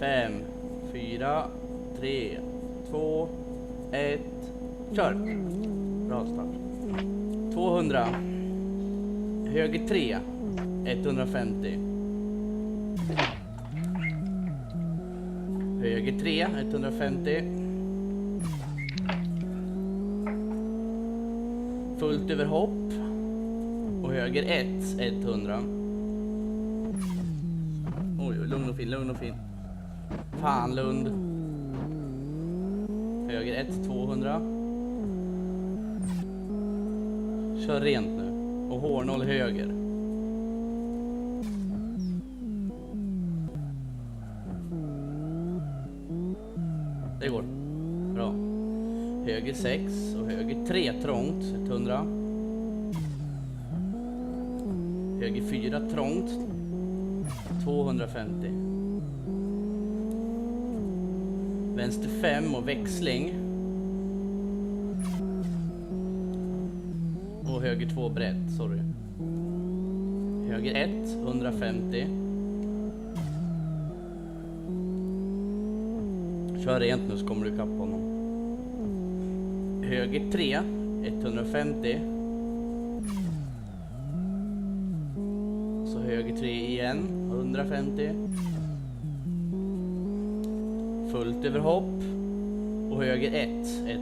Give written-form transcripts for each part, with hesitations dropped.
5, 4, 3, 2, 1. Kör! Bra start. 200. Höger 3. 150. Höger 3. 150. Fullt över hopp. Och höger 1. 100. Oj, lugn och fin, lugn och fin. Fan, Lund. Höger 1, 200. Kör rent nu. Och hårnoll höger. Det går. Bra. Höger 6 och höger 3 trångt. 100. Höger 4 trångt. 250. Vänster 5 och växling. Och höger 2 brett, sorry. Höger 1, 150. Kör rent nu så kommer du ikapp honom. Höger 3, 150. Så höger 3 igen, 150. Fullt över hopp. Och höger 1,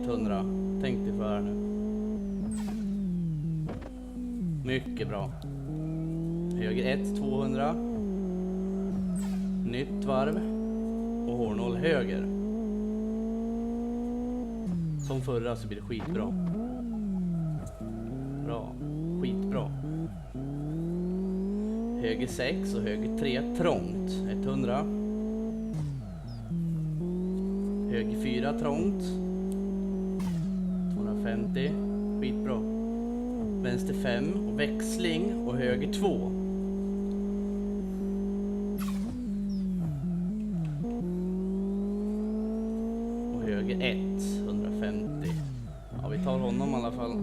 100. Tänk dig för nu. Mycket bra. Höger 1, 200. Nytt varv. Och hårnoll höger. Som förra så blir det skitbra. Bra. Skitbra. Höger 6 och höger 3 trångt. 100. Höger 4 trångt. 250. Skitbra. Vänster 5 och växling och höger 2. Och höger 1, 150. Ja, vi tar honom i alla fall.